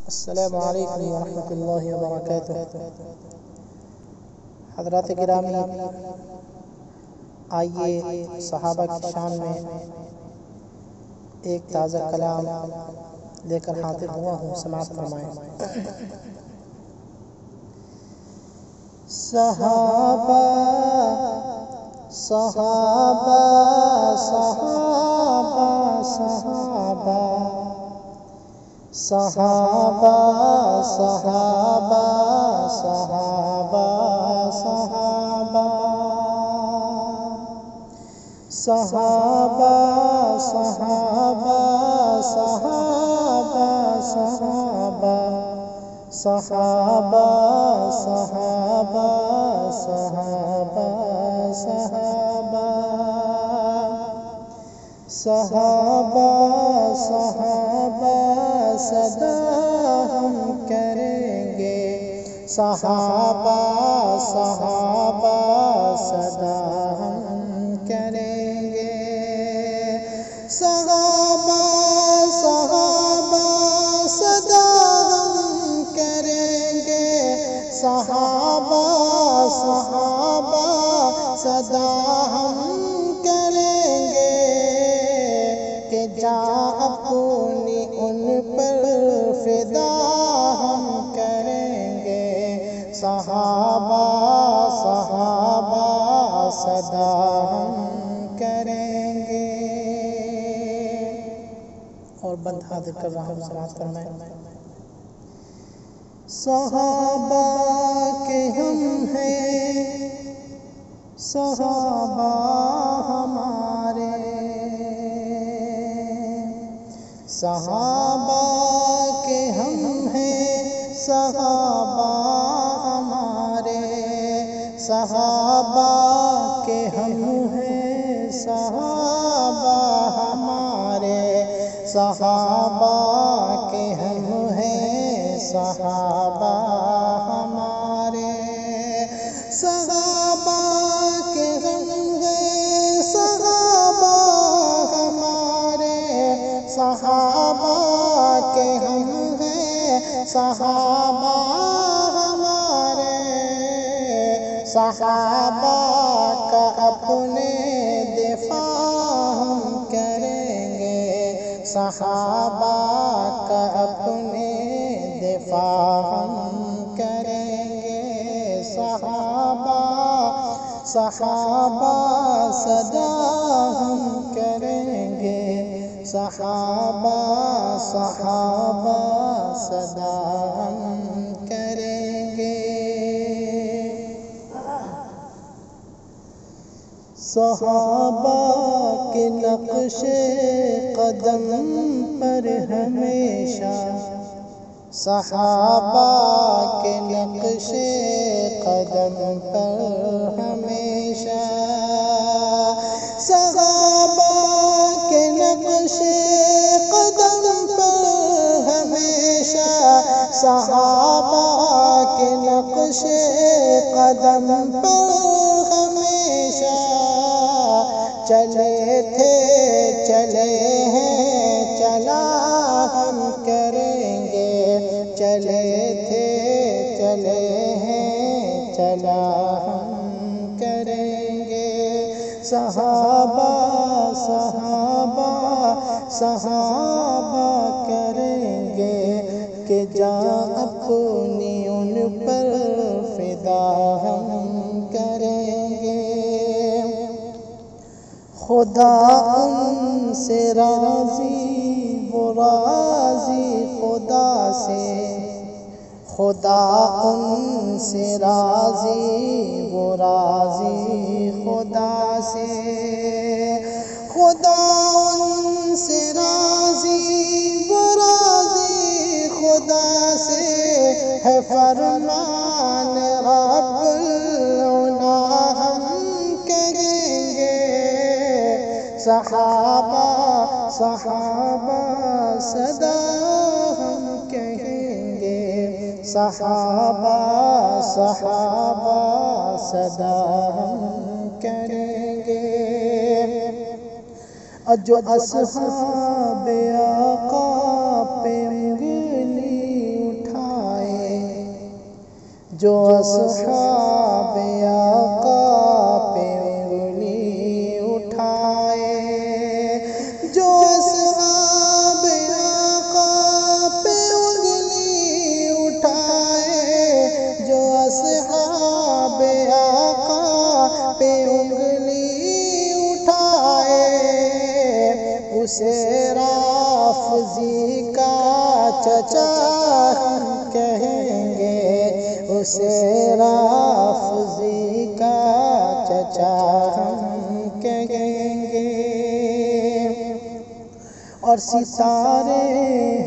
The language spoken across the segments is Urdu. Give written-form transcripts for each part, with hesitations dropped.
السلام علیکم ورحمۃ اللہ وبرکاتہ۔ حضرات گرامی، آئیے صحابہ کی شان میں ایک تازہ کلام لے کر حاضر ہوا ہوں، سماعت فرمائیں۔ صحابہ صحابہ صحابہ صحابہ صحابہ صحابہ صحابہ صحابہ صحابہ صحابہ صحابہ صحابہ صحابہ صحابہ صحابہ صحابہ صحابہ صدا ہم کریں گے، صحابہ صحابہ صدا ہم کریں گے، صحابہ صحابہ صدا ہم کریں گے، صحابہ صحابہ صدا ہم کریں گے، کہ جان اپنی ان پر فدا ہم کریں گے، صحابہ صحابہ صدا ہم کریں گے۔ اور بند حاضر کر رہا ہوں، سماعت فرمائیں۔ صحابہ کے ہم ہیں، صحابہ ہمارے، صحابہ کے ہم ہیں، صحابہ ہمارے، صحابہ کے ہم ہیں، صحابہ ہمارے، صحابہ کے ہم ہیں، صحابہ ہمارے، صحابہ کے ہم ہیں، صحابہ ہمارے، صحابہ کے ہم ہیں، صحابہ ہمارے، صحابہ کا اپنے دفاع ہم کریں گے، صحابہ کا اپنے دفاع ہم کریں گے، صحابہ صحابہ صدا ہم کریں گے، صحابہ صحابہ صدا ہم کریں گے، صحابہ کے نقش قدم پر ہمیشہ، صحابہ کے نقش قدم پر ہمیشہ، صحابہ کے نقش قدم پر ہمیشہ، صحابہ کے نقش قدم پر ہمیشہ، چلے تھے چلے ہیں چلا ہم کریں گے، چلے تھے چلے ہیں چلا ہم کریں گے، صحابہ صحابہ صحابہ کریں گے، کہ جان اپنی ان پر فدا ہم کریں گے، خدا ان سے راضی وہ راضی خدا سے، خدا ان سے راضی وہ راضی خدا سے، خدا ان سے راضی وہ راضی خدا سے، ہے فرمان رب العلا ہم کریں گے، صحابہ صحابہ صدا ہم کہیں گے، صحابہ صحابہ صدا ہم کریں گے، جو اصحاب آقا پہ انگلی جو اصحاب آقا پہ انگلی اٹھائے، جو اصحاب آقا پہ انگلی اٹھائے، جو اصحاب آقا پہ انگلی اٹھائے، اسے رافضی کا چچا ہم کہیں گے، اسے رافضی کا چچا ہم کہیں گے۔ اور ستارے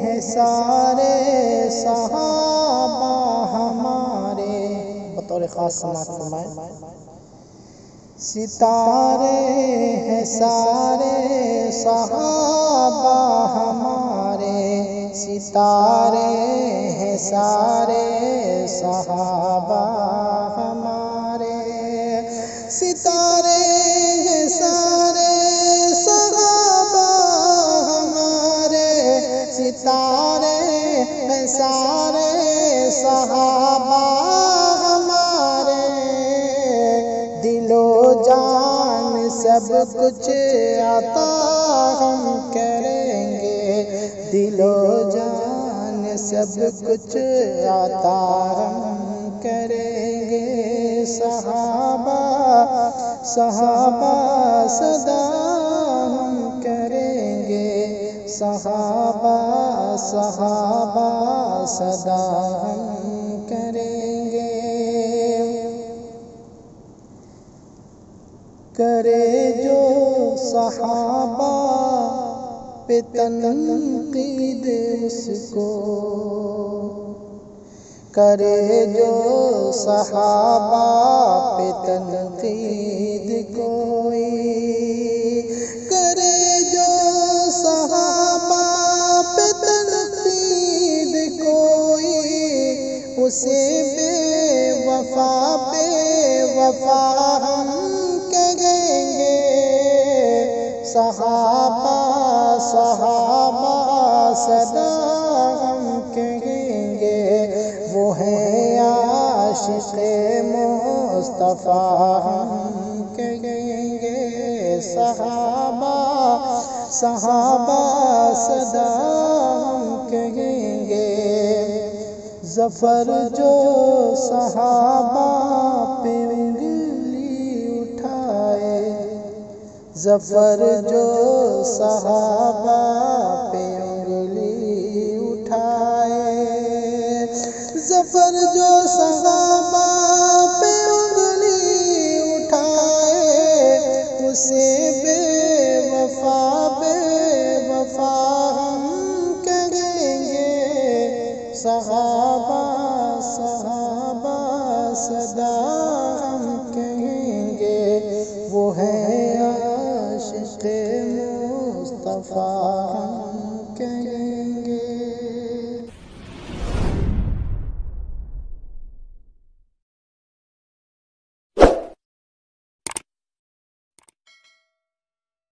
ہیں سارے صحابہ ہمارے، بطور خاص سماعت فرمائیں۔ ستارے ہیں سارے صحابہ ہمارے، ستارے ہیں سارے صحابہ ہمارے، ستارے ہیں سارے صحابہ ہمارے، ستارے ہیں سارے صحابہ ہمارے، دل و جان سب کچھ عطا ہم کریں گے، دل و جان سب کچھ عطا ہم کریں گے۔ صحابہ صحابہ صدا ہم کریں گے، صحابہ صحابہ صدا ہم کریں گے۔ کرے جو صحابہ پہ تنقید اس کو، کرے جو صحابہ پہ تنقید کوئی، کرے جو صحابہ پہ تنقید کوئی، اسے بے وفا ہم کہیں گے۔ صحابہ صحابہ صدا ہم کہیں گے، وہ ہیں عاشق مصطفیٰ ہم کہیں گے۔ صحابہ صحابہ صدا ہم کہیں گے، ظفر جو صحابہ پہ انگلی اٹھائے، ظفر جو صحابہ پہ انگلی اٹھائے، ظفر جو صحابہ پہ انگلی اٹھائے، اسے بے وفا ہم کہیں گے۔ صحابہ صحابہ صدا ہم کہیں گے، وہ ہیں عاشق مصطفیٰ۔